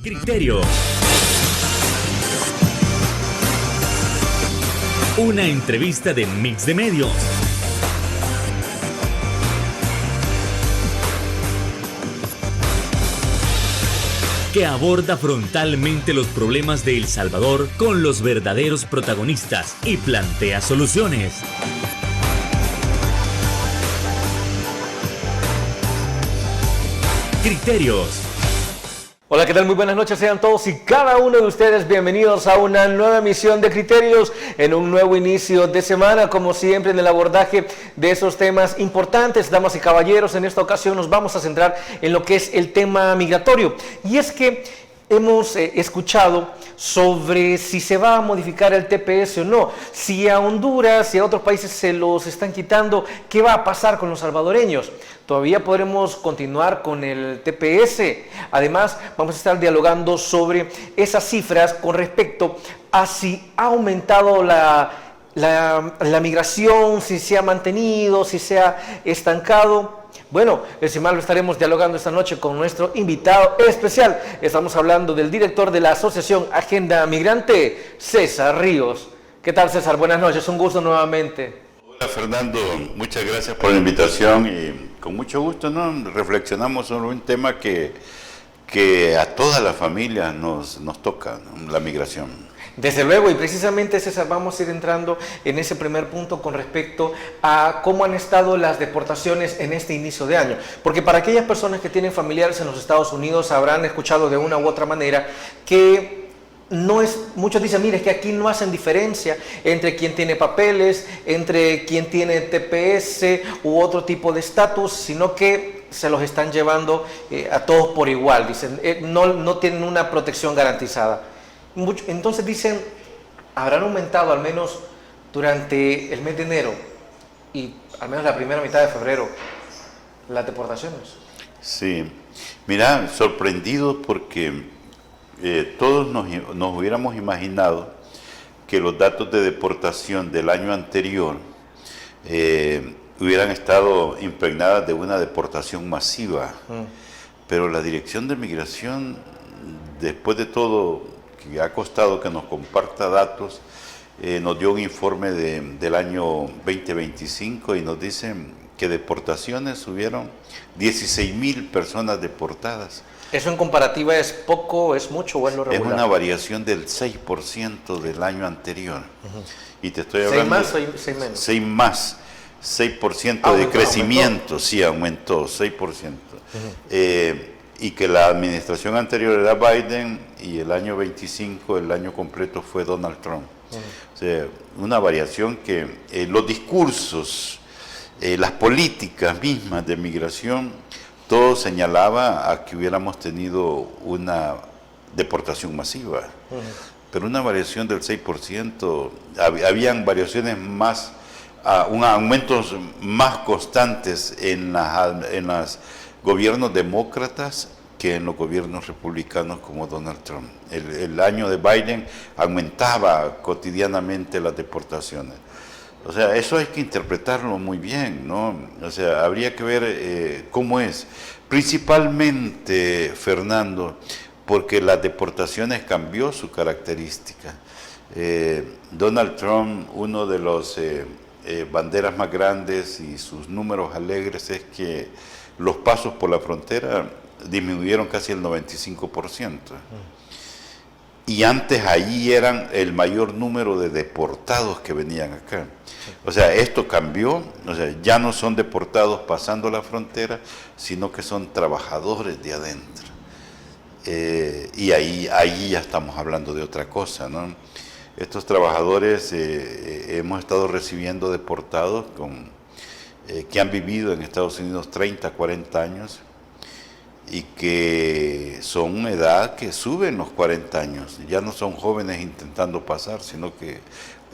Criterio. Una entrevista de Mix de Medios. Que aborda frontalmente los problemas de El Salvador con los verdaderos protagonistas y plantea soluciones. Criterios. Hola, ¿qué tal? Muy buenas noches, sean todos y cada uno de ustedes bienvenidos a una nueva emisión de Criterios en un nuevo inicio de semana, como siempre en el abordaje de esos temas importantes. Damas y caballeros, en esta ocasión nos vamos a centrar en lo que es el tema migratorio, y es que hemos escuchado sobre si se va a modificar el TPS o no, si a Honduras y a otros países se los están quitando, ¿qué va a pasar con los salvadoreños? Todavía podremos continuar con el TPS. Además, vamos a estar dialogando sobre esas cifras con respecto a si ha aumentado la migración, si se ha mantenido, si se ha estancado. Bueno, sin más lo estaremos dialogando esta noche con nuestro invitado especial. Estamos hablando del director de la Asociación Agenda Migrante, César Ríos. ¿Qué tal, César? Buenas noches, un gusto nuevamente. Hola, Fernando, muchas gracias por la invitación y con mucho gusto, ¿no? Reflexionamos sobre un tema que a toda la familia nos toca, ¿no? La migración. Desde luego, y precisamente, César, vamos a ir entrando en ese primer punto con respecto a cómo han estado las deportaciones en este inicio de año. Porque para aquellas personas que tienen familiares en los Estados Unidos habrán escuchado de una u otra manera que muchos dicen, mire, es que aquí no hacen diferencia entre quien tiene papeles, entre quien tiene TPS u otro tipo de estatus, sino que se los están llevando a todos por igual. Dicen, no tienen una protección garantizada. Entonces dicen, habrán aumentado al menos durante el mes de enero y al menos la primera mitad de febrero las deportaciones. Sí, mira, sorprendido porque todos nos hubiéramos imaginado que los datos de deportación del año anterior hubieran estado impregnadas de una deportación masiva, pero la Dirección de Migración, después de todo, que ha costado que nos comparta datos, nos dio un informe del año 2025 y nos dicen que deportaciones hubieron 16,000 personas deportadas. ¿Eso en comparativa es poco, es mucho o es lo regular? Es una variación del 6% del año anterior. Y te estoy hablando... ¿6 más o 6 menos? 6 más, 6% de crecimiento, sí, aumentó, 6%. Y que la administración anterior era Biden y el año 25, el año completo fue Donald Trump. O sea, una variación que los discursos, las políticas mismas de migración, todo señalaba a que hubiéramos tenido una deportación masiva. Pero una variación del 6%, habían variaciones más, aumentos más constantes en las gobiernos demócratas que en los gobiernos republicanos como Donald Trump. El año de Biden aumentaba cotidianamente las deportaciones. O sea, eso hay que interpretarlo muy bien, ¿no? O sea, habría que ver cómo es. Principalmente, Fernando, porque las deportaciones cambió su característica. Donald Trump, uno de los banderas más grandes y sus números alegres es que los pasos por la frontera disminuyeron casi el 95%. Y antes allí eran el mayor número de deportados que venían acá. O sea, esto cambió, o sea, ya no son deportados pasando la frontera, sino que son trabajadores de adentro. Y ahí ya estamos hablando de otra cosa, ¿no? Estos trabajadores hemos estado recibiendo deportados que han vivido en Estados Unidos 30, 40 años y que son una edad que suben los 40 años. Ya no son jóvenes intentando pasar, sino que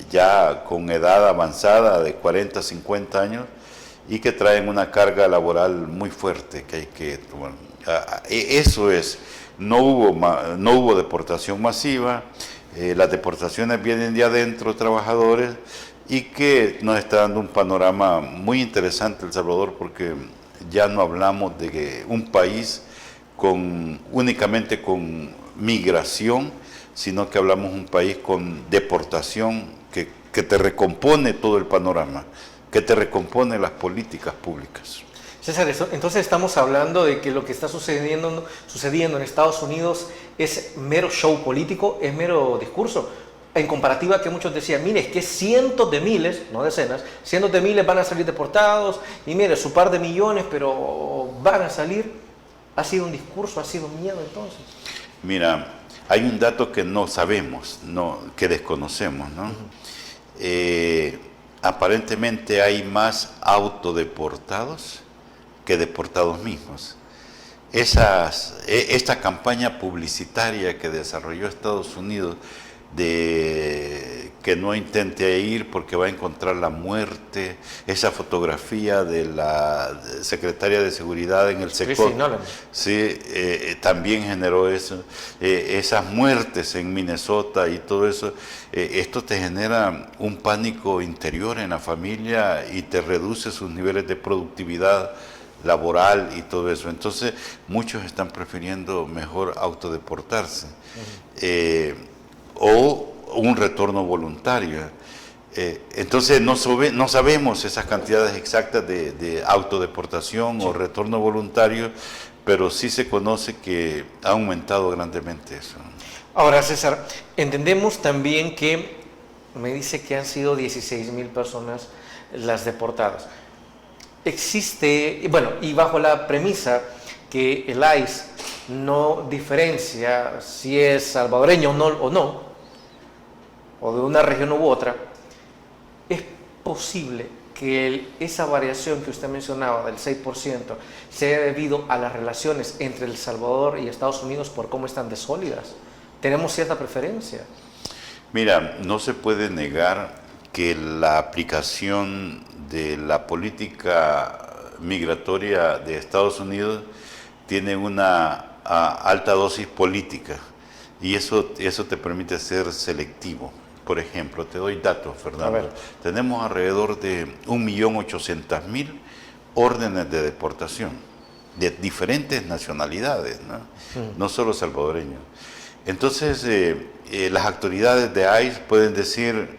ya con edad avanzada de 40, 50 años y que traen una carga laboral muy fuerte que hay que tomar. Eso es, no hubo deportación masiva, las deportaciones vienen de adentro, trabajadores, y que nos está dando un panorama muy interesante El Salvador, porque ya no hablamos de un país únicamente con migración, sino que hablamos de un país con deportación que te recompone todo el panorama, que te recompone las políticas públicas. César, entonces estamos hablando de que lo que está sucediendo en Estados Unidos es mero show político, es mero discurso. En comparativa que muchos decían, mire, es que cientos de miles, no decenas, cientos de miles van a salir deportados, y mire, su par de millones, pero van a salir. ¿Ha sido un discurso, ha sido miedo entonces? Mira, hay un dato que no sabemos, que desconocemos, ¿no? Aparentemente hay más autodeportados que deportados mismos. Esta campaña publicitaria que desarrolló Estados Unidos de que no intente ir porque va a encontrar la muerte, esa fotografía de la secretaria de Seguridad en el sector, sí, también generó eso, esas muertes en Minnesota y todo eso, esto te genera un pánico interior en la familia y te reduce sus niveles de productividad laboral y todo eso. Entonces muchos están prefiriendo mejor autodeportarse. O un retorno voluntario. Entonces no sabemos esas cantidades exactas de autodeportación o retorno voluntario, pero sí se conoce que ha aumentado grandemente eso. Ahora, César, entendemos también que me dice que han sido 16,000 personas las deportadas. Existe, bueno, y bajo la premisa que el ICE no diferencia si es salvadoreño o no, o de una región u otra, es posible que esa variación que usted mencionaba del 6% sea debido a las relaciones entre El Salvador y Estados Unidos por cómo están de sólidas. ¿Tenemos cierta preferencia? Mira, no se puede negar que la aplicación de la política migratoria de Estados Unidos tiene una alta dosis política y eso te permite ser selectivo. Por ejemplo, te doy datos, Fernando. Tenemos alrededor de 1.800.000 órdenes de deportación de diferentes nacionalidades, ¿no? No solo salvadoreños. Entonces, las autoridades de ICE pueden decir,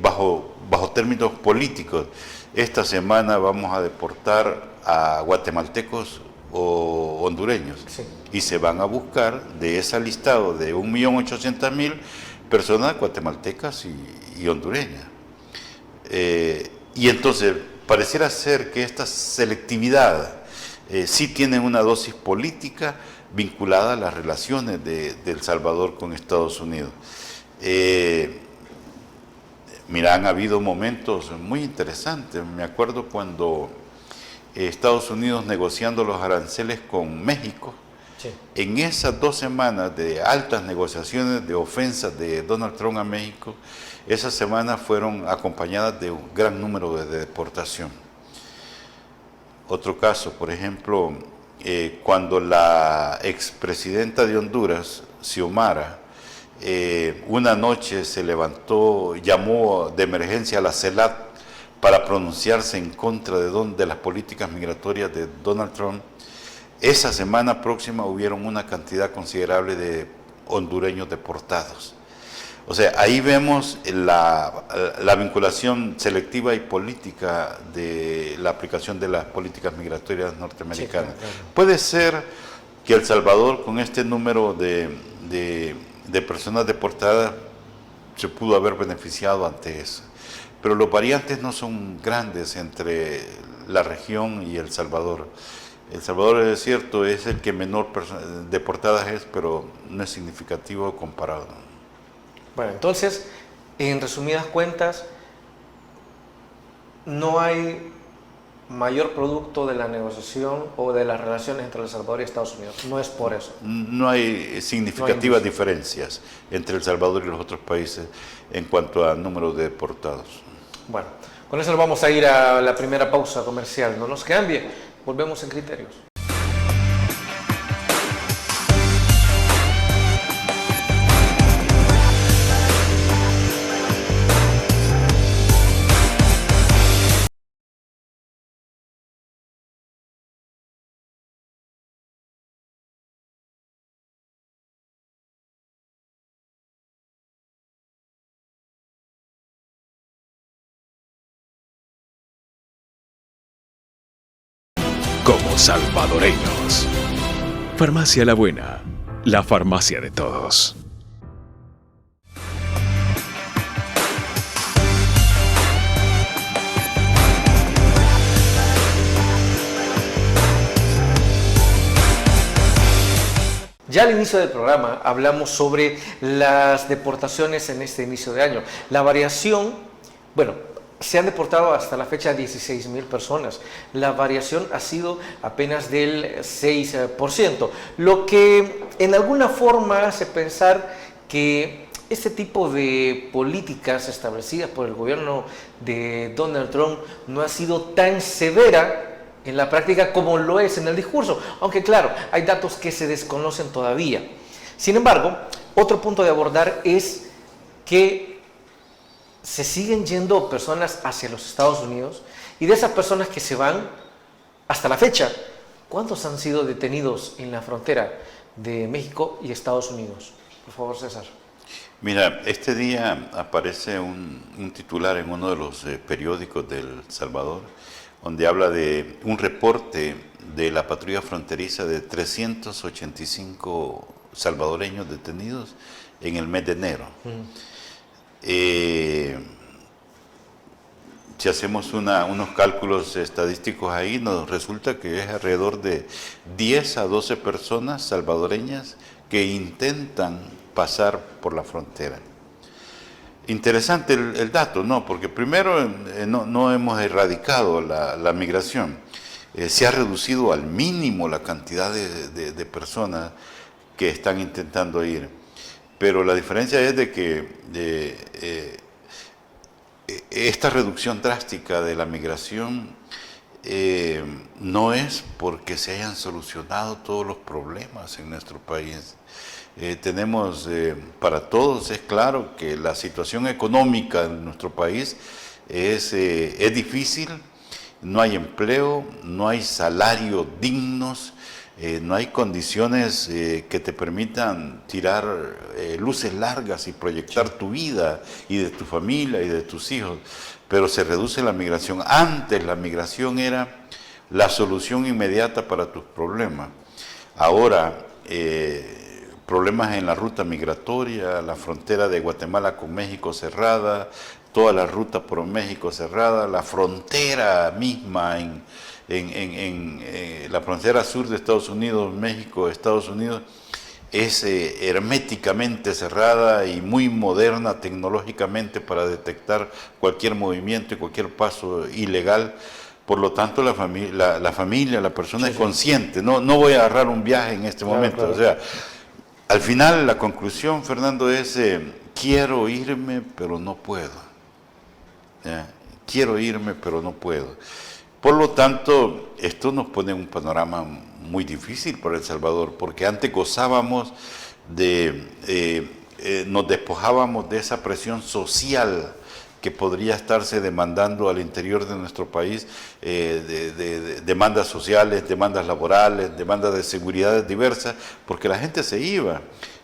bajo términos políticos, esta semana vamos a deportar a guatemaltecos o hondureños, sí, y se van a buscar de ese listado de 1.800.000 personas guatemaltecas y hondureñas. Y entonces pareciera ser que esta selectividad sí tiene una dosis política vinculada a las relaciones de El Salvador con Estados Unidos. Mira, han habido momentos muy interesantes. Me acuerdo cuando Estados Unidos negociando los aranceles con México, sí, en esas 2 semanas de altas negociaciones, de ofensas de Donald Trump a México, esas semanas fueron acompañadas de un gran número de deportación. Otro caso, por ejemplo, cuando la expresidenta de Honduras, Xiomara, una noche se levantó, llamó de emergencia a la CELAC para pronunciarse en contra de las políticas migratorias de Donald Trump. Esa semana próxima hubieron una cantidad considerable de hondureños deportados. O sea, ahí vemos la vinculación selectiva y política de la aplicación de las políticas migratorias norteamericanas. Sí, claro. Puede ser que El Salvador, con este número de personas deportadas, se pudo haber beneficiado ante eso. Pero los variantes no son grandes entre la región y El Salvador. El Salvador, es cierto, es el que menor deportadas es, pero no es significativo comparado. Bueno, entonces, en resumidas cuentas, no hay mayor producto de la negociación o de las relaciones entre El Salvador y Estados Unidos. No es por eso. No hay significativas diferencias entre El Salvador y los otros países en cuanto a número de deportados. Bueno, con eso nos vamos a ir a la primera pausa comercial. No nos cambie, volvemos en Criterios. los salvadoreños. Farmacia La Buena, la farmacia de todos. Ya al inicio del programa hablamos sobre las deportaciones en este inicio de año. La variación, bueno, se han deportado hasta la fecha 16,000 personas. La variación ha sido apenas del 6%, lo que en alguna forma hace pensar que este tipo de políticas establecidas por el gobierno de Donald Trump no ha sido tan severa en la práctica como lo es en el discurso, aunque claro, hay datos que se desconocen todavía. Sin embargo, otro punto de abordar es que se siguen yendo personas hacia los Estados Unidos, y de esas personas que se van hasta la fecha, ¿cuántos han sido detenidos en la frontera de México y Estados Unidos? Por favor, César. Mira, este día aparece un titular en uno de los periódicos de El Salvador, donde habla de un reporte de la patrulla fronteriza de 385 salvadoreños detenidos en el mes de enero. Si hacemos unos cálculos estadísticos ahí, nos resulta que es alrededor de 10 a 12 personas salvadoreñas que intentan pasar por la frontera. Interesante el dato, ¿no? Porque primero no hemos erradicado la migración. Se ha reducido al mínimo la cantidad de personas que están intentando ir. Pero la diferencia es de que esta reducción drástica de la migración no es porque se hayan solucionado todos los problemas en nuestro país. Tenemos para todos, es claro que la situación económica en nuestro país es difícil, no hay empleo, no hay salarios dignos, no hay condiciones que te permitan tirar luces largas y proyectar tu vida y de tu familia y de tus hijos, pero se reduce la migración. Antes la migración era la solución inmediata para tus problemas. Ahora, problemas en la ruta migratoria, la frontera de Guatemala con México cerrada, toda la ruta por México cerrada, la frontera misma en la frontera sur de Estados Unidos, México, Estados Unidos, es herméticamente cerrada y muy moderna tecnológicamente para detectar cualquier movimiento y cualquier paso ilegal. Por lo tanto, la familia, la persona es consciente. No voy a agarrar un viaje en este momento. Claro. O sea, al final, la conclusión, Fernando, es quiero irme, pero no puedo. Quiero irme, pero no puedo. Por lo tanto, esto nos pone un panorama muy difícil para El Salvador, porque antes gozábamos nos despojábamos de esa presión social que podría estarse demandando al interior de nuestro país, de demandas sociales, demandas laborales, demandas de seguridades diversas, porque la gente se iba,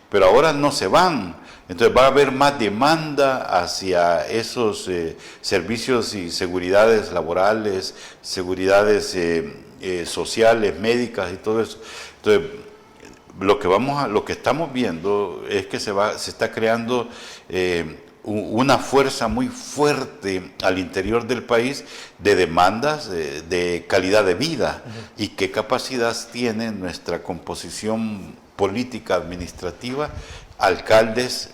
pero ahora no se van. Entonces va a haber más demanda hacia esos servicios y seguridades laborales, seguridades sociales, médicas y todo eso. Entonces, lo que estamos viendo es que se está creando una fuerza muy fuerte al interior del país de demandas de calidad de vida. Y qué capacidad tiene nuestra composición política administrativa, alcaldes,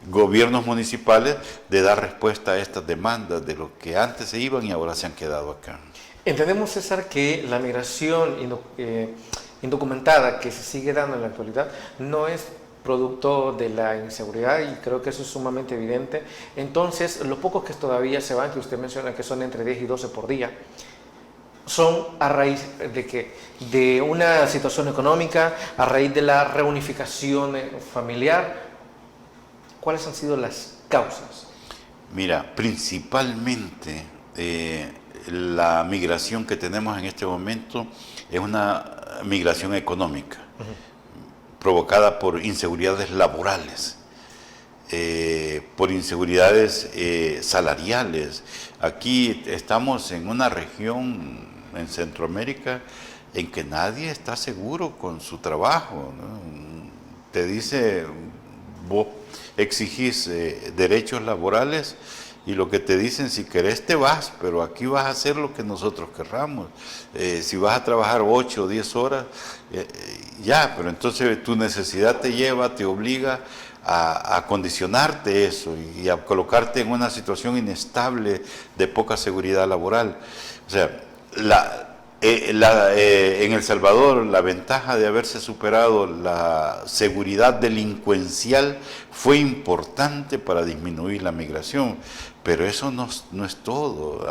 gobiernos municipales, de dar respuesta a estas demandas de los que antes se iban y ahora se han quedado acá. Entendemos, César, que la migración indocumentada que se sigue dando en la actualidad no es producto de la inseguridad, y creo que eso es sumamente evidente. Entonces, los pocos que todavía se van, que usted menciona que son entre 10 y 12 por día, son a raíz de una situación económica, a raíz de la reunificación familiar. ¿Cuáles han sido las causas? Mira, principalmente la migración que tenemos en este momento es una migración económica, provocada por inseguridades laborales. por inseguridades salariales. Aquí estamos en una región en Centroamérica en que nadie está seguro con su trabajo, ¿no? Te dice, vos exigís derechos laborales y lo que te dicen, si querés te vas, pero aquí vas a hacer lo que nosotros querramos. Si vas a trabajar 8 o 10 horas, ya, pero entonces tu necesidad te lleva, te obliga a condicionarte eso y a colocarte en una situación inestable de poca seguridad laboral. O sea, en El Salvador la ventaja de haberse superado la seguridad delincuencial fue importante para disminuir la migración, pero eso no es todo.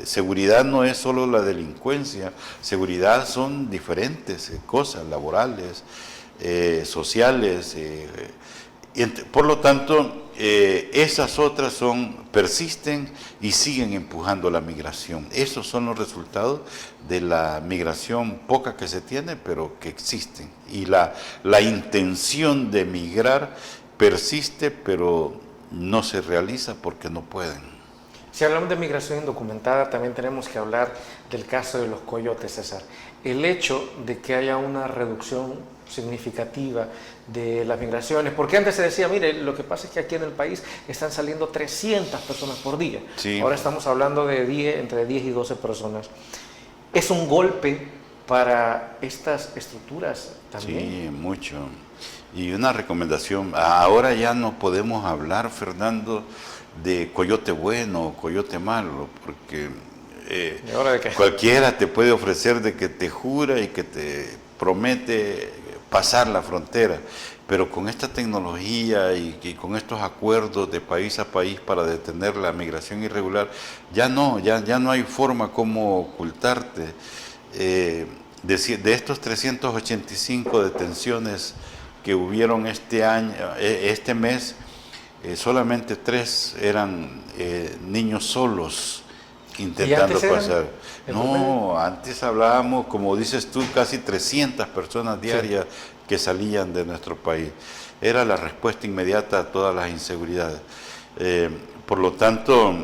Seguridad no es solo la delincuencia, seguridad son diferentes cosas laborales, sociales, por lo tanto esas otras persisten y siguen empujando la migración. Esos son los resultados de la migración poca que se tiene, pero que existen. Y la intención de migrar persiste, pero no se realiza porque no pueden. Si hablamos de migración indocumentada, también tenemos que hablar del caso de los coyotes, César. El hecho de que haya una reducción significativa de las migraciones, porque antes se decía, mire, lo que pasa es que aquí en el país están saliendo 300 personas por día. Sí. Ahora estamos hablando de entre 10 y 12 personas. Es un golpe para estas estructuras también. Sí, mucho. Y una recomendación, ahora ya no podemos hablar, Fernando, de coyote bueno o coyote malo, porque ¿Y ahora de qué? cualquiera te puede ofrecer de que te jura y que te promete pasar la frontera, pero con esta tecnología y con estos acuerdos de país a país para detener la migración irregular, ya no hay forma como ocultarte. De estos 385 detenciones que hubieron este mes, solamente 3 eran niños solos intentando pasar. No, antes hablábamos, como dices tú, casi 300 personas diarias que salían de nuestro país. Era la respuesta inmediata a todas las inseguridades. Por lo tanto,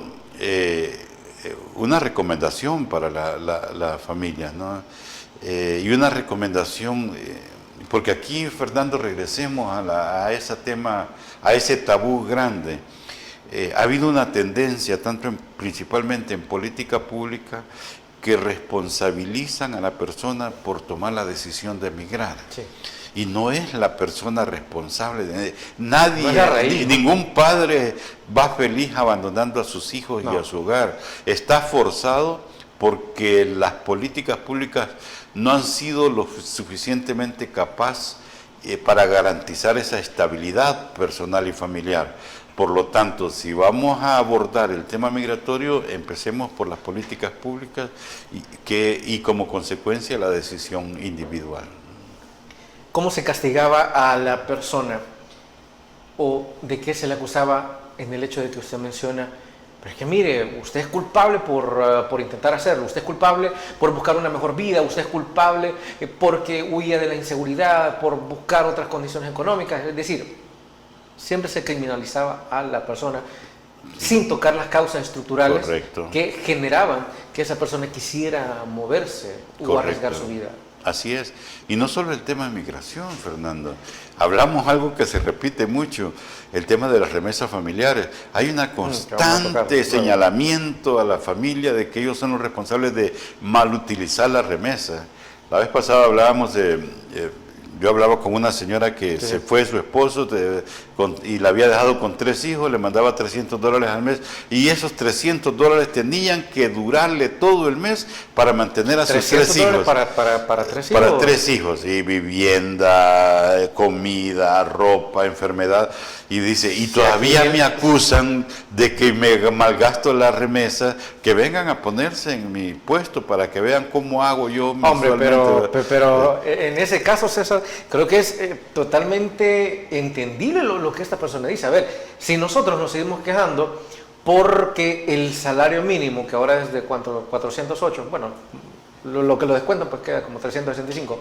una recomendación para la familia, ¿no? Y una recomendación, porque aquí, Fernando, regresemos a ese tabú grande. Ha habido una tendencia, principalmente en política pública, que responsabilizan a la persona por tomar la decisión de emigrar. Sí. Y no es la persona responsable. Nadie, ningún padre va feliz abandonando a sus hijos y a su hogar. Está forzado porque las políticas públicas no han sido lo suficientemente capaces para garantizar esa estabilidad personal y familiar. Por lo tanto, si vamos a abordar el tema migratorio, empecemos por las políticas públicas y como consecuencia la decisión individual. ¿Cómo se castigaba a la persona o de qué se le acusaba en el hecho de que usted menciona? Pero es que mire, usted es culpable por intentar hacerlo, usted es culpable por buscar una mejor vida, usted es culpable porque huía de la inseguridad, por buscar otras condiciones económicas. Es decir, siempre se criminalizaba a la persona sin tocar las causas estructurales que generaban que esa persona quisiera moverse o arriesgar su vida. Así es. Y no solo el tema de migración, Fernando. Hablamos algo que se repite mucho, el tema de las remesas familiares. Hay una constante señalamiento a la familia de que ellos son los responsables de malutilizar la remesa. La vez pasada hablábamos yo hablaba con una señora que se fue su esposo y la había dejado con 3 hijos, le mandaba $300 al mes y esos $300 tenían que durarle todo el mes para mantener a sus 3 hijos. Para 3 hijos. Para 3 hijos, y vivienda, comida, ropa, enfermedad. Y dice, y todavía me acusan de que me malgasto la remesa, que vengan a ponerse en mi puesto para que vean cómo hago yo. Hombre, pero en ese caso, César, creo que es totalmente entendible lo que esta persona dice. A ver, si nosotros nos seguimos quejando porque el salario mínimo, que ahora es de ¿cuánto? 408, bueno, lo que lo descuentan pues queda como 365,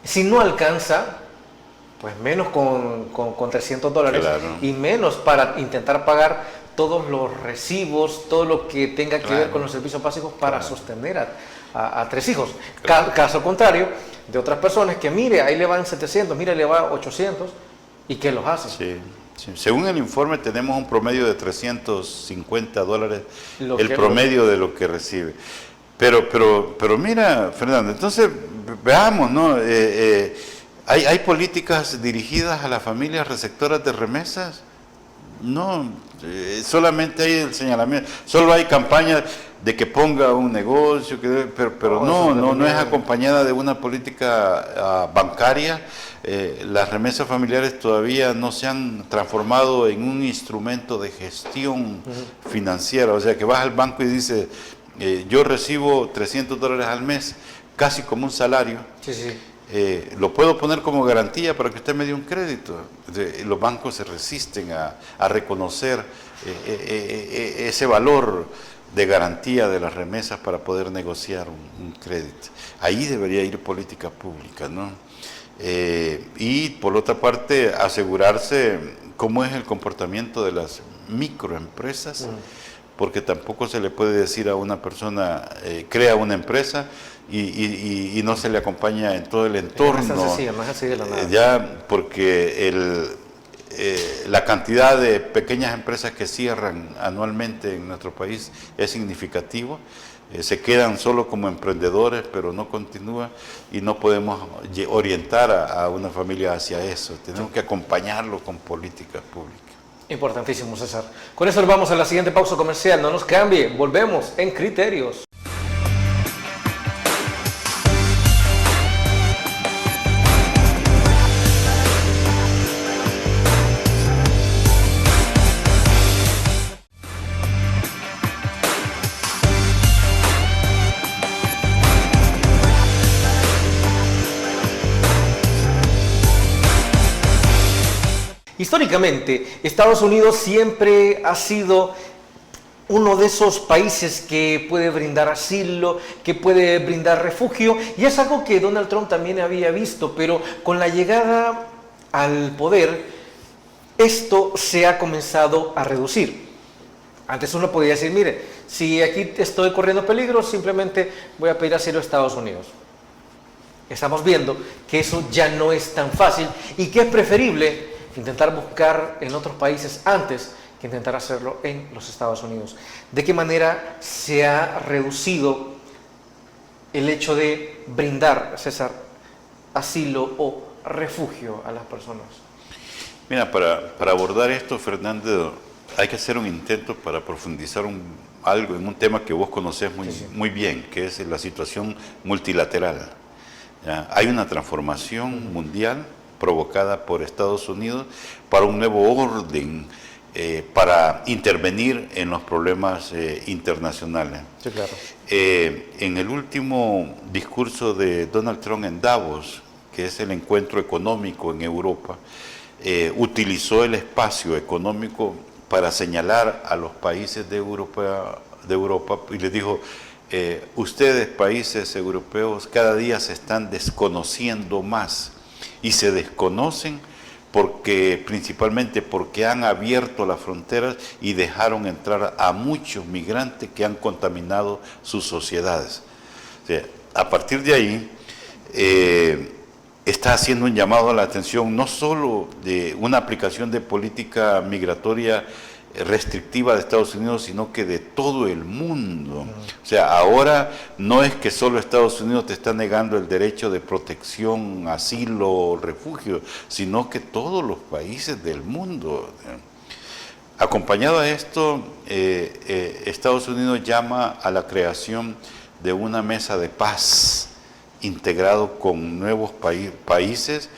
si no alcanza, pues menos con $300 Claro. y menos para intentar pagar todos los recibos, todo lo que tenga que ver con los servicios básicos para sostener a 3 hijos. Caso contrario de otras personas que mire, ahí le van 700, mire, le va 800 y que los hacen. Sí, sí. Según el informe tenemos un promedio de $350 el promedio de lo que recibe. Pero mira, Fernando, entonces veamos, ¿no? ¿Hay políticas dirigidas a las familias receptoras de remesas? No, solamente hay el señalamiento, solo hay campañas de que ponga un negocio, pero no es acompañada de una política bancaria. Las remesas familiares todavía no se han transformado en un instrumento de gestión financiera, o sea que vas al banco y dices, yo recibo $300 al mes, casi como un salario. Sí, sí. Lo puedo poner como garantía para que usted me dé un crédito. Los bancos se resisten a reconocer ese valor de garantía de las remesas para poder negociar un crédito. Ahí debería ir política pública, ¿no? Y por otra parte, asegurarse cómo es el comportamiento de las microempresas, porque tampoco se le puede decir a una persona, crea una empresa, y no se le acompaña en todo el entorno. No es así de la nada. Ya, porque la cantidad de pequeñas empresas que cierran anualmente en nuestro país es significativo. Se quedan solo como emprendedores, pero no continúan, y no podemos orientar a una familia hacia eso. Tenemos que acompañarlo con políticas públicas. Importantísimo, César. Con eso nos vamos a la siguiente pausa comercial. No nos cambie, volvemos en Criterios. Históricamente, Estados Unidos siempre ha sido uno de esos países que puede brindar asilo, que puede brindar refugio, y es algo que Donald Trump también había visto, pero con la llegada al poder, esto se ha comenzado a reducir. Antes uno podía decir, mire, si aquí estoy corriendo peligro, simplemente voy a pedir asilo a Estados Unidos. Estamos viendo que eso ya no es tan fácil y que es preferible intentar buscar en otros países antes que intentar hacerlo en los Estados Unidos. ¿De qué manera se ha reducido el hecho de brindar, César, asilo o refugio a las personas? Mira, para abordar esto, Fernando, hay que hacer un intento para profundizar algo en un tema que vos conocés muy bien, que es la situación multilateral. ¿Ya? Hay una transformación mundial provocada por Estados Unidos para un nuevo orden, para intervenir en los problemas internacionales. Sí, claro. En el último discurso de Donald Trump en Davos, que es el encuentro económico en Europa, utilizó el espacio económico para señalar a los países de Europa y les dijo, ustedes, países europeos, cada día se están desconociendo más. Y se desconocen principalmente porque han abierto las fronteras y dejaron entrar a muchos migrantes que han contaminado sus sociedades. O sea, a partir de ahí, está haciendo un llamado a la atención no solo de una aplicación de política migratoria restrictiva de Estados Unidos, sino que de todo el mundo. O sea, ahora no es que solo Estados Unidos te está negando el derecho de protección, asilo, refugio, sino que todos los países del mundo. Acompañado a esto, Estados Unidos llama a la creación de una mesa de paz integrado con nuevos países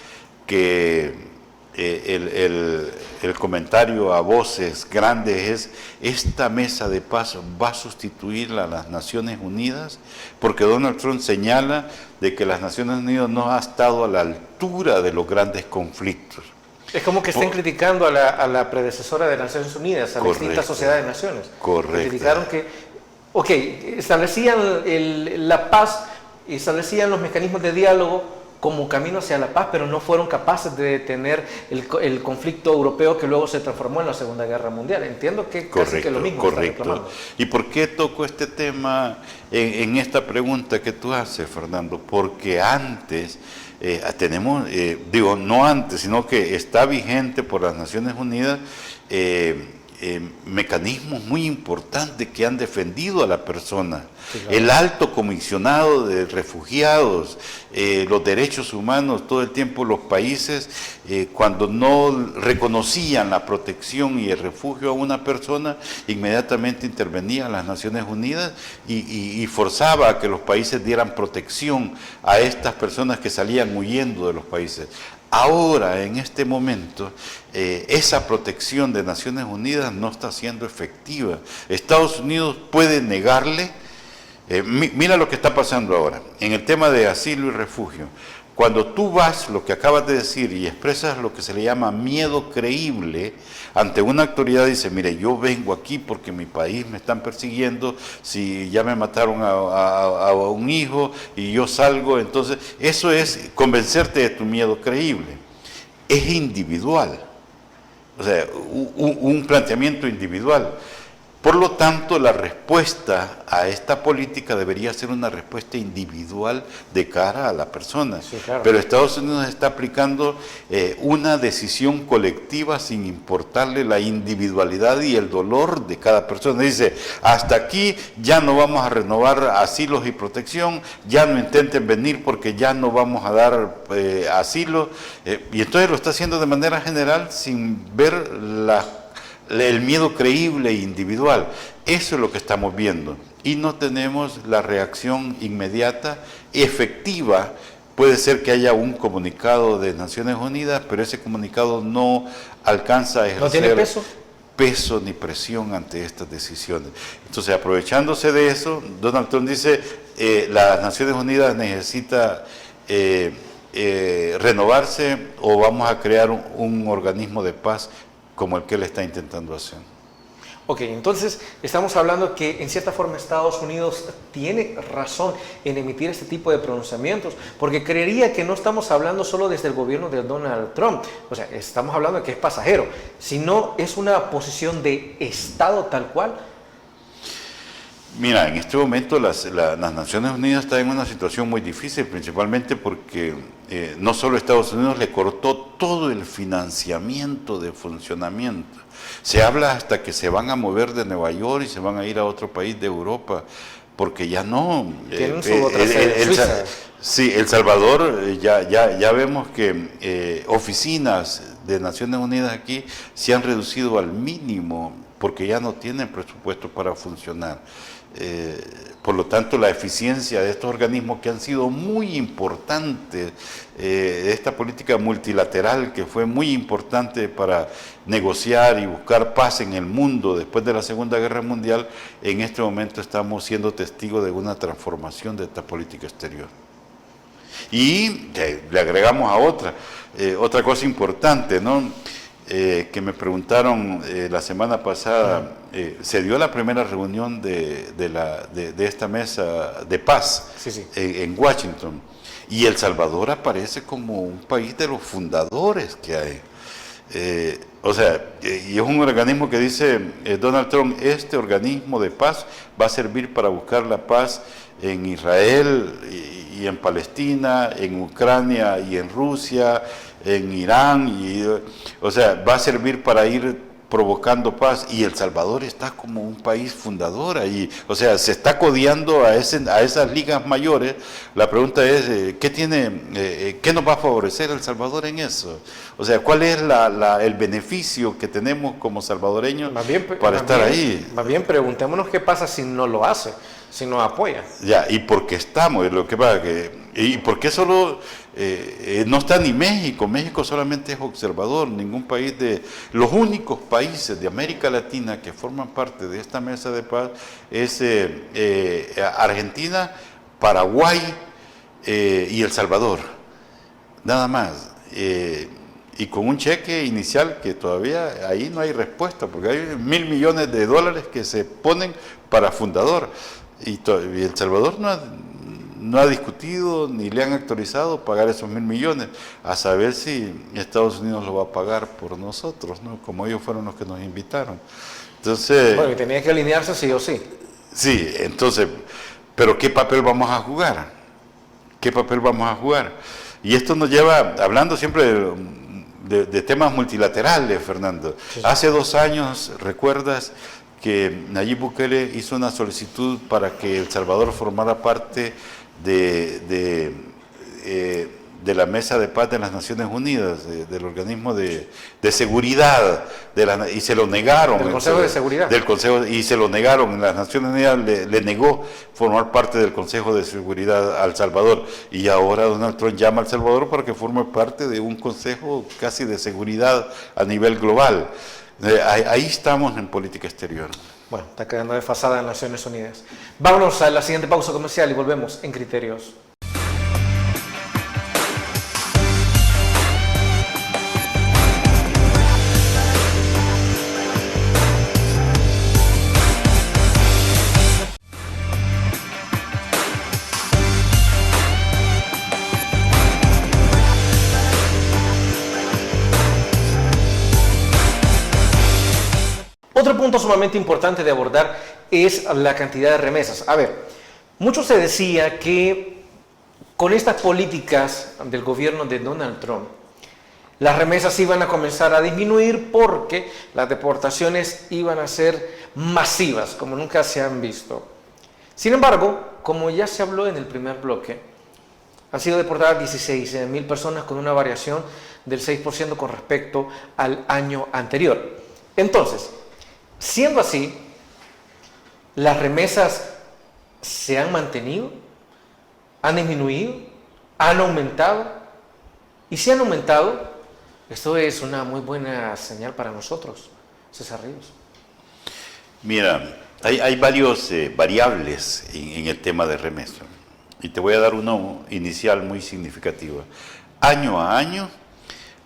que el comentario a voces grandes es: esta mesa de paz va a sustituir a las Naciones Unidas, porque Donald Trump señala de que las Naciones Unidas no ha estado a la altura de los grandes conflictos. Es como que estén criticando a la predecesora de las Naciones Unidas, a la extinta Sociedad de Naciones. Correcto. Criticaron que, establecían la paz, establecían los mecanismos de diálogo, como camino hacia la paz, pero no fueron capaces de detener el conflicto europeo que luego se transformó en la Segunda Guerra Mundial. Entiendo que casi que lo mismo está reclamando. ¿Y por qué toco este tema en esta pregunta que tú haces, Fernando? Porque antes tenemos, no antes, sino que está vigente por las Naciones Unidas mecanismos muy importantes que han defendido a la persona. Sí, claro. El alto comisionado de refugiados, los derechos humanos, todo el tiempo los países, cuando no reconocían la protección y el refugio a una persona, inmediatamente intervenían las Naciones Unidas y forzaba a que los países dieran protección a estas personas que salían huyendo de los países. Ahora, en este momento, esa protección de Naciones Unidas no está siendo efectiva. Estados Unidos puede negarle. Mira lo que está pasando ahora, en el tema de asilo y refugio. Cuando tú vas, lo que acabas de decir, y expresas lo que se le llama miedo creíble, ante una autoridad dice, mire, yo vengo aquí porque mi país me están persiguiendo, si ya me mataron a un hijo y yo salgo, entonces eso es convencerte de tu miedo creíble. Es individual, o sea, un planteamiento individual. Por lo tanto, la respuesta a esta política debería ser una respuesta individual de cara a la persona. Sí, claro. Pero Estados Unidos está aplicando una decisión colectiva sin importarle la individualidad y el dolor de cada persona. Dice, hasta aquí ya no vamos a renovar asilos y protección, ya no intenten venir porque ya no vamos a dar asilo. Y entonces lo está haciendo de manera general sin ver el miedo creíble e individual. Eso es lo que estamos viendo y no tenemos la reacción inmediata, efectiva. Puede ser que haya un comunicado de Naciones Unidas, pero ese comunicado no alcanza a ejercer, ¿no tiene peso ni presión ante estas decisiones. Entonces, aprovechándose de eso, Donald Trump dice, las Naciones Unidas necesita renovarse o vamos a crear un organismo de paz como el que él está intentando hacer. Ok, entonces estamos hablando que en cierta forma Estados Unidos tiene razón en emitir este tipo de pronunciamientos, porque creería que no estamos hablando solo desde el gobierno de Donald Trump, o sea, estamos hablando de que es pasajero, sino es una posición de Estado tal cual. Mira, en este momento las Naciones Unidas están en una situación muy difícil, principalmente porque no solo Estados Unidos le cortó todo el financiamiento de funcionamiento. Se habla hasta que se van a mover de Nueva York y se van a ir a otro país de Europa, porque ya no... Sí, El Salvador, ya vemos que oficinas de Naciones Unidas aquí se han reducido al mínimo, porque ya no tienen presupuesto para funcionar. Por lo tanto, la eficiencia de estos organismos que han sido muy importantes, esta política multilateral que fue muy importante para negociar y buscar paz en el mundo después de la Segunda Guerra Mundial, en este momento estamos siendo testigos de una transformación de esta política exterior. Y le agregamos a otra cosa importante, ¿no? Que me preguntaron la semana pasada, se dio la primera reunión de esta mesa de paz en Washington, y El Salvador aparece como un país de los fundadores que hay. Y es un organismo que dice Donald Trump, este organismo de paz va a servir para buscar la paz en Israel y en Palestina, en Ucrania y en Rusia, en Irán, va a servir para ir provocando paz, y El Salvador está como un país fundador ahí, se está codeando a esas ligas mayores. La pregunta es, ¿qué nos va a favorecer El Salvador en eso? ¿Cuál es el beneficio que tenemos como salvadoreños para estar ahí? Más bien preguntémonos qué pasa si no lo hace, si no apoya. Ya, y por qué estamos, lo que pasa y por qué solo no está ni México. México solamente es observador. Ningún país los únicos países de América Latina que forman parte de esta mesa de paz es Argentina, Paraguay y El Salvador, nada más, y con un cheque inicial que todavía ahí no hay respuesta, porque hay $1.000 millones que se ponen para fundador, y El Salvador no ha discutido ni le han autorizado pagar esos 1.000 millones, a saber si Estados Unidos lo va a pagar por nosotros, ¿no? Como ellos fueron los que nos invitaron. Entonces, bueno, y tenía que alinearse sí o sí. Sí, entonces, pero ¿qué papel vamos a jugar? ¿Qué papel vamos a jugar? Y esto nos lleva, hablando siempre de temas multilaterales, Fernando. Sí. Hace 2 años, ¿recuerdas que Nayib Bukele hizo una solicitud para que El Salvador formara parte de la Mesa de Paz de las Naciones Unidas, del organismo de seguridad, y se lo negaron. Del Consejo de Seguridad. Del Consejo, y se lo negaron. Las Naciones Unidas le negó formar parte del Consejo de Seguridad a El Salvador. Y ahora Donald Trump llama a El Salvador para que forme parte de un Consejo casi de seguridad a nivel global. Ahí estamos en política exterior. Bueno, está quedando desfasada en Naciones Unidas. Vámonos a la siguiente pausa comercial y volvemos en Criterios. Otro punto sumamente importante de abordar es la cantidad de remesas. A ver, mucho se decía que con estas políticas del gobierno de Donald Trump, las remesas iban a comenzar a disminuir porque las deportaciones iban a ser masivas, como nunca se han visto. Sin embargo, como ya se habló en el primer bloque, han sido deportadas 16.000 personas con una variación del 6% con respecto al año anterior. Entonces, siendo así, ¿las remesas se han mantenido? ¿Han disminuido? ¿Han aumentado? Y si han aumentado, esto es una muy buena señal para nosotros, César Ríos. Mira, hay varios variables en el tema de remesas. Y te voy a dar uno inicial muy significativo. Año a año,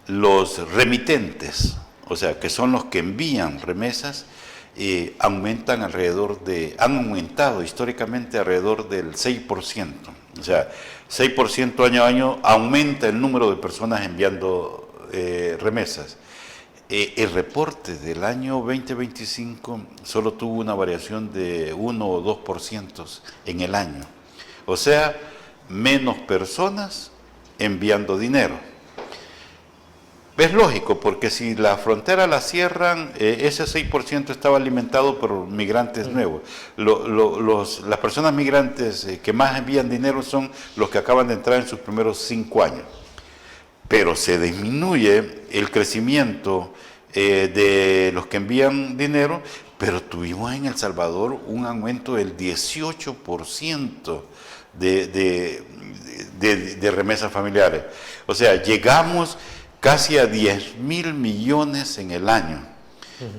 los remitentes, o sea, que son los que envían remesas, han aumentado históricamente alrededor del 6%. O sea, 6% año a año aumenta el número de personas enviando remesas. El reporte del año 2025 solo tuvo una variación de 1 o 2% en el año. O sea, menos personas enviando dinero. Es lógico, porque si la frontera la cierran, ese 6% estaba alimentado por migrantes nuevos. Las personas migrantes que más envían dinero son los que acaban de entrar en sus primeros 5 años. Pero se disminuye el crecimiento de los que envían dinero, pero tuvimos en El Salvador un aumento del 18% de remesas familiares. O sea, llegamos casi a 10.000 millones en el año.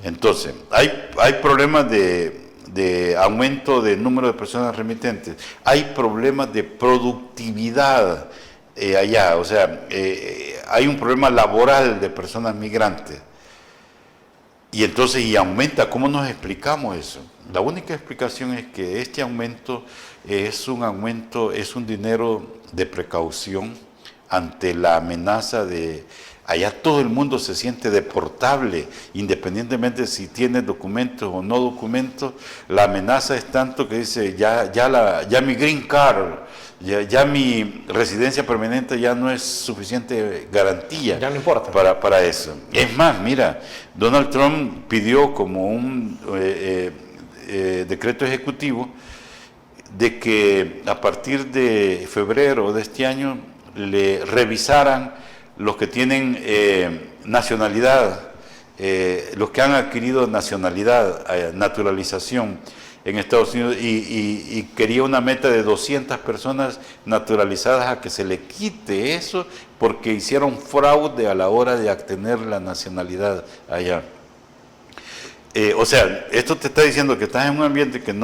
Entonces, hay problemas de aumento de número de personas remitentes, hay problemas de productividad allá, o sea, hay un problema laboral de personas migrantes. Y entonces, y aumenta, ¿cómo nos explicamos eso? La única explicación es que este aumento es un dinero de precaución ante la amenaza de... Allá todo el mundo se siente deportable, independientemente si tiene documentos o no documentos. La amenaza es tanto que dice, ya mi green card, ya mi residencia permanente ya no es suficiente garantía. Ya no importa. Para eso. Es más, mira, Donald Trump pidió como un decreto ejecutivo de que a partir de febrero de este año le revisaran los que tienen nacionalidad, los que han adquirido nacionalidad, naturalización en Estados Unidos, y quería una meta de 200 personas naturalizadas a que se le quite eso porque hicieron fraude a la hora de obtener la nacionalidad allá. O sea, esto te está diciendo que estás en un ambiente que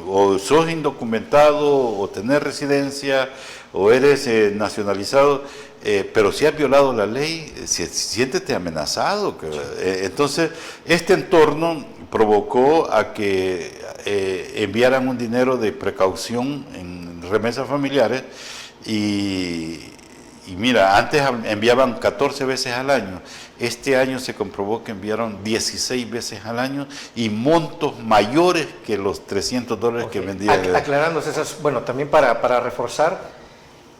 o sos indocumentado, o tenés residencia, o eres nacionalizado, pero si has violado la ley, siéntete amenazado. Entonces, este entorno provocó a que enviaran un dinero de precaución en remesas familiares y mira, antes enviaban 14 veces al año, este año se comprobó que enviaron 16 veces al año y montos mayores que los $300 que vendían. Aclarando, César, bueno, también para reforzar,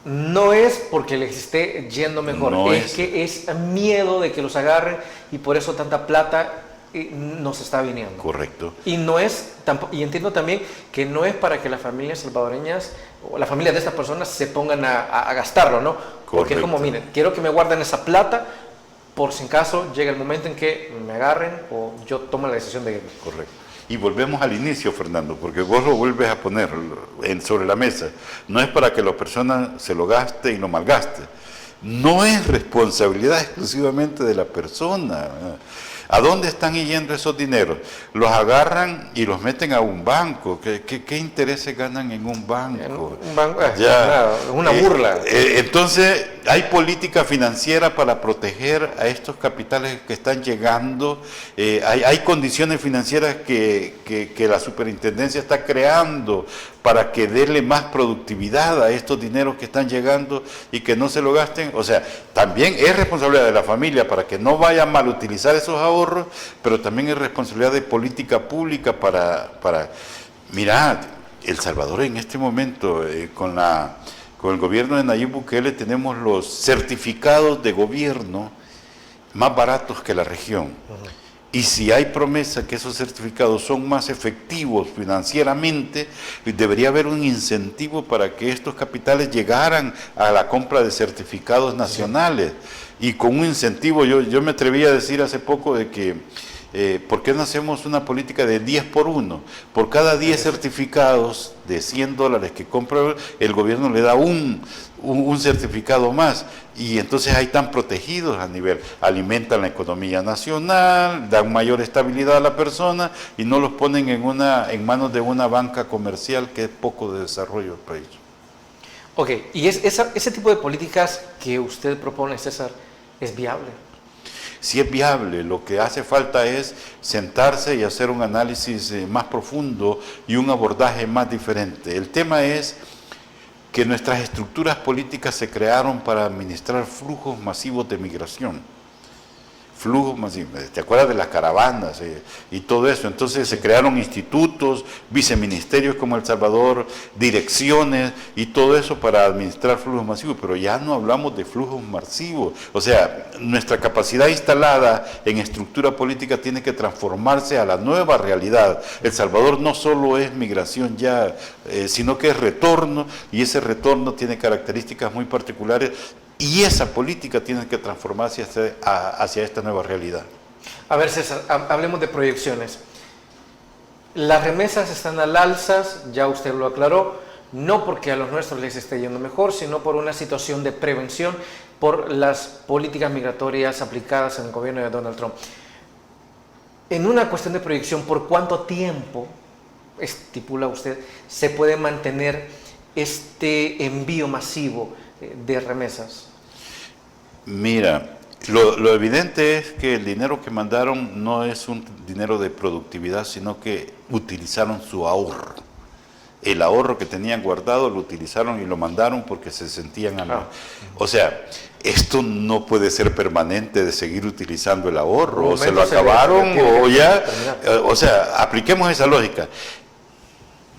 no es porque les esté yendo mejor, es que es miedo de que los agarren y por eso tanta plata nos está viniendo. Correcto. Y no es, y entiendo también que no es para que las familias salvadoreñas o las familias de estas personas se pongan a gastarlo, ¿no? Porque es como, miren, quiero que me guarden esa plata por si en caso llega el momento en que me agarren o yo tomo la decisión de irme. Correcto. Y volvemos al inicio, Fernando, porque vos lo vuelves a poner sobre la mesa. No es para que la persona se lo gaste y lo malgaste. No es responsabilidad exclusivamente de la persona. ¿A dónde están yendo esos dineros? Los agarran y los meten a un banco. ¿Qué intereses ganan en un banco? Un banco una burla. Entonces, hay política financiera para proteger a estos capitales que están llegando. Hay condiciones financieras que la superintendencia está creando para que déle más productividad a estos dineros que están llegando y que no se lo gasten. O sea, también es responsabilidad de la familia para que no vaya a mal utilizar esos ahorros, pero también es responsabilidad de política pública para mirad, El Salvador en este momento, con el gobierno de Nayib Bukele, tenemos los certificados de gobierno más baratos que la región. Y si hay promesa que esos certificados son más efectivos financieramente, debería haber un incentivo para que estos capitales llegaran a la compra de certificados nacionales. Y con un incentivo, yo me atreví a decir hace poco de que, ¿por qué no hacemos una política de 10 por 1? Por cada 10 certificados de $100 que compra, el gobierno le da un certificado más. Y entonces ahí están protegidos a nivel, alimentan la economía nacional, dan mayor estabilidad a la persona y no los ponen en manos de una banca comercial que es poco de desarrollo del país. Ok, y ese tipo de políticas que usted propone, César, ¿es viable? Sí es viable, lo que hace falta es sentarse y hacer un análisis más profundo y un abordaje más diferente. El tema es que nuestras estructuras políticas se crearon para administrar flujos masivos de migración. Flujos masivos, ¿te acuerdas de las caravanas y todo eso? Entonces se crearon institutos, viceministerios como El Salvador, direcciones y todo eso para administrar flujos masivos, pero ya no hablamos de flujos masivos. O sea, nuestra capacidad instalada en estructura política tiene que transformarse a la nueva realidad. El Salvador no solo es migración ya, sino que es retorno, y ese retorno tiene características muy particulares. Y esa política tiene que transformarse hacia esta nueva realidad. A ver, César, hablemos de proyecciones. Las remesas están al alza, ya usted lo aclaró, no porque a los nuestros les esté yendo mejor, sino por una situación de prevención, por las políticas migratorias aplicadas en el gobierno de Donald Trump. En una cuestión de proyección, ¿por cuánto tiempo, estipula usted, se puede mantener este envío masivo de remesas? Mira, lo evidente es que el dinero que mandaron no es un dinero de productividad, sino que utilizaron su ahorro. El ahorro que tenían guardado lo utilizaron y lo mandaron porque se sentían O sea, esto no puede ser permanente de seguir utilizando el ahorro, o se lo acabaron o ya, o sea, apliquemos esa lógica.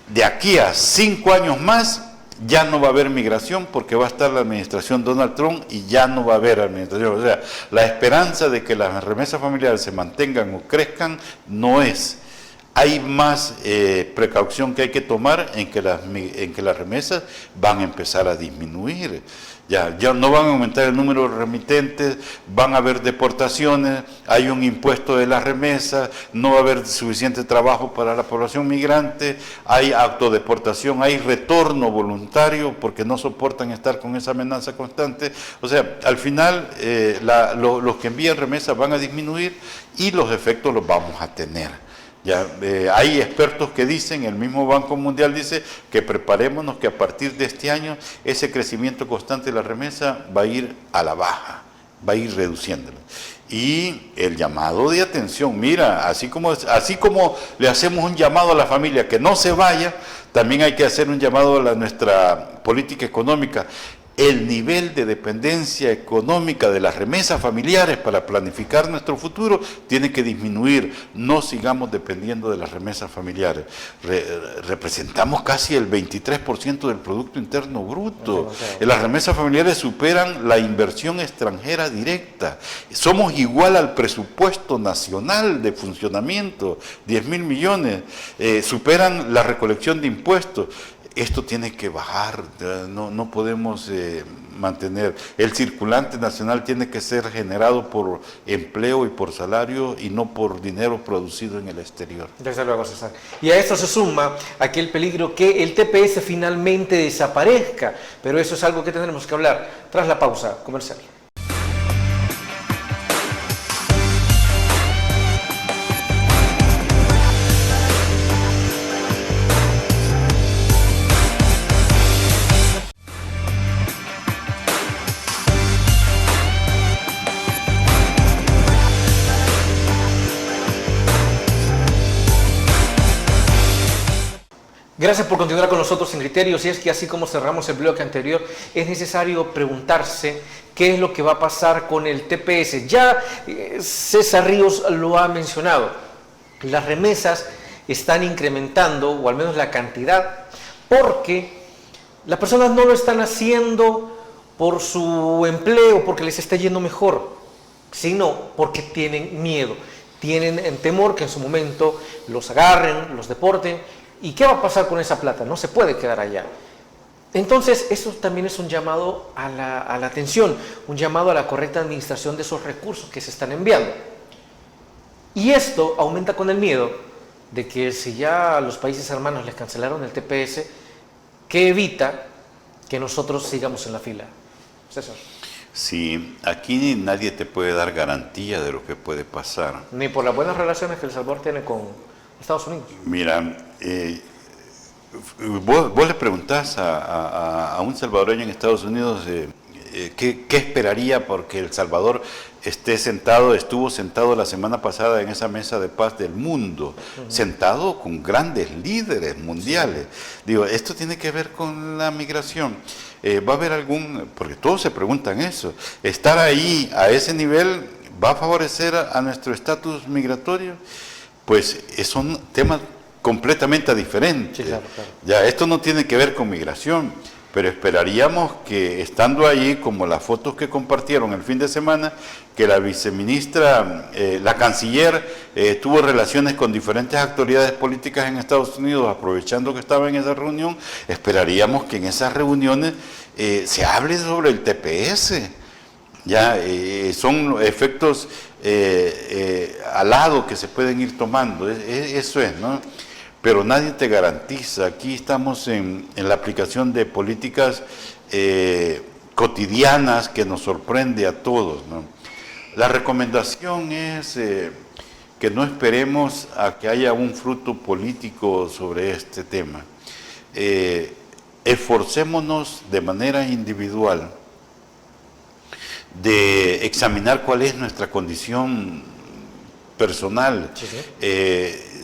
De aquí a 5 años más, ya no va a haber migración porque va a estar la administración Donald Trump y ya no va a haber administración. O sea, la esperanza de que las remesas familiares se mantengan o crezcan no es. Hay más precaución que hay que tomar en que las remesas van a empezar a disminuir. Ya no van a aumentar el número de remitentes, van a haber deportaciones, hay un impuesto de las remesas, no va a haber suficiente trabajo para la población migrante, hay autodeportación, hay retorno voluntario porque no soportan estar con esa amenaza constante. O sea, al final los que envían remesas van a disminuir y los efectos los vamos a tener. Hay expertos que dicen, el mismo Banco Mundial dice que preparémonos que a partir de este año ese crecimiento constante de la remesa va a ir a la baja va a ir reduciéndolo. Y el llamado de atención, mira, así como le hacemos un llamado a la familia que no se vaya, también hay que hacer un llamado a nuestra política económica. El nivel de dependencia económica de las remesas familiares para planificar nuestro futuro tiene que disminuir. No sigamos dependiendo de las remesas familiares. Representamos casi el 23% del Producto Interno Bruto. Las remesas familiares superan la inversión extranjera directa. Somos igual al presupuesto nacional de funcionamiento, 10.000 millones. Superan la recolección de impuestos. Esto tiene que bajar, no podemos mantener. El circulante nacional tiene que ser generado por empleo y por salario y no por dinero producido en el exterior. Desde luego, César. Y a esto se suma aquel peligro que el TPS finalmente desaparezca, pero eso es algo que tendremos que hablar tras la pausa comercial. Gracias por continuar con nosotros en Criterios. Y es que así como cerramos el bloque anterior, es necesario preguntarse qué es lo que va a pasar con el TPS. Ya César Ríos lo ha mencionado. Las remesas están incrementando, o al menos la cantidad, porque las personas no lo están haciendo por su empleo, porque les está yendo mejor, sino porque tienen miedo. Tienen temor que en su momento los agarren, los deporten. ¿Y qué va a pasar con esa plata? No se puede quedar allá. Entonces, eso también es un llamado a la atención, un llamado a la correcta administración de esos recursos que se están enviando. Y esto aumenta con el miedo de que si ya a los países hermanos les cancelaron el TPS, ¿qué evita que nosotros sigamos en la fila? César. Sí, aquí nadie te puede dar garantía de lo que puede pasar. Ni por las buenas relaciones que El Salvador tiene con Estados Unidos. Mira, vos le preguntás a un salvadoreño en Estados Unidos qué esperaría porque El Salvador estuvo sentado la semana pasada en esa mesa de paz del mundo, sentado con grandes líderes mundiales. Digo, esto tiene que ver con la migración. ¿Va a haber porque todos se preguntan eso, estar ahí a ese nivel va a favorecer a nuestro estatus migratorio? Pues son temas completamente diferentes. Sí, claro. Ya, esto no tiene que ver con migración, pero esperaríamos que estando allí, como las fotos que compartieron el fin de semana, que la viceministra, la canciller, tuvo relaciones con diferentes autoridades políticas en Estados Unidos, aprovechando que estaba en esa reunión, esperaríamos que en esas reuniones se hable sobre el TPS. Ya, son efectos al lado que se pueden ir tomando, eso es, ¿no? Pero nadie te garantiza. Aquí estamos en la aplicación de políticas cotidianas que nos sorprende a todos, ¿no? La recomendación es que no esperemos a que haya un fruto político sobre este tema. Esforcémonos de manera individual de examinar cuál es nuestra condición personal.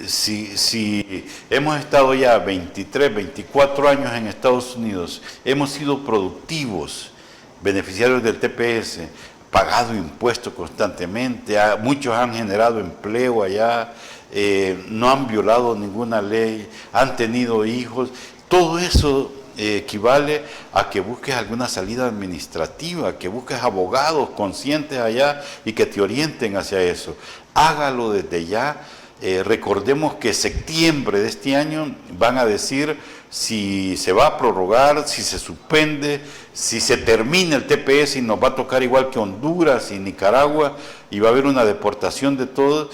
Si hemos estado ya 23, 24 años en Estados Unidos, hemos sido productivos, beneficiarios del TPS, pagado impuestos constantemente, muchos han generado empleo allá, no han violado ninguna ley, han tenido hijos, todo eso equivale a que busques alguna salida administrativa, que busques abogados conscientes allá y que te orienten hacia eso. Hágalo desde ya. Recordemos que septiembre de este año van a decir si se va a prorrogar, si se suspende, si se termina el TPS y nos va a tocar igual que Honduras y Nicaragua y va a haber una deportación de todos.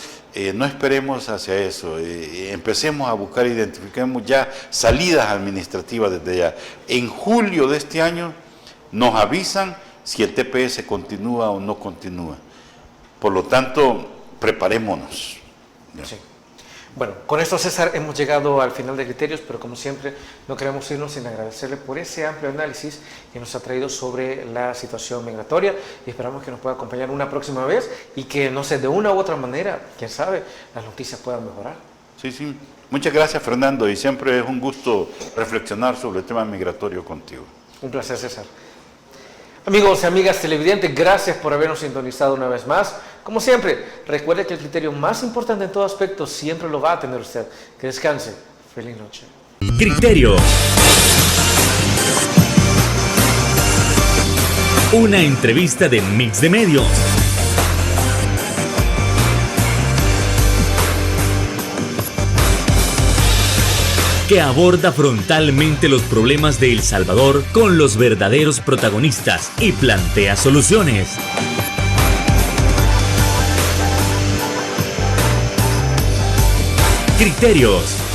No esperemos hacia eso, empecemos a buscar, identifiquemos ya salidas administrativas desde ya. En julio de este año nos avisan si el TPS continúa o no continúa. Por lo tanto, preparémonos. Sí. Bueno, con esto, César, hemos llegado al final de Criterios, pero como siempre no queremos irnos sin agradecerle por ese amplio análisis que nos ha traído sobre la situación migratoria y esperamos que nos pueda acompañar una próxima vez y que, no sé, de una u otra manera, quién sabe, las noticias puedan mejorar. Sí. Muchas gracias, Fernando, y siempre es un gusto reflexionar sobre el tema migratorio contigo. Un placer, César. Amigos y amigas televidentes, gracias por habernos sintonizado una vez más. Como siempre, recuerde que el criterio más importante en todo aspecto siempre lo va a tener usted. Que descanse. Feliz noche. Criterio. Una entrevista de Mix de Medios. Que aborda frontalmente los problemas de El Salvador con los verdaderos protagonistas y plantea soluciones. Criterios.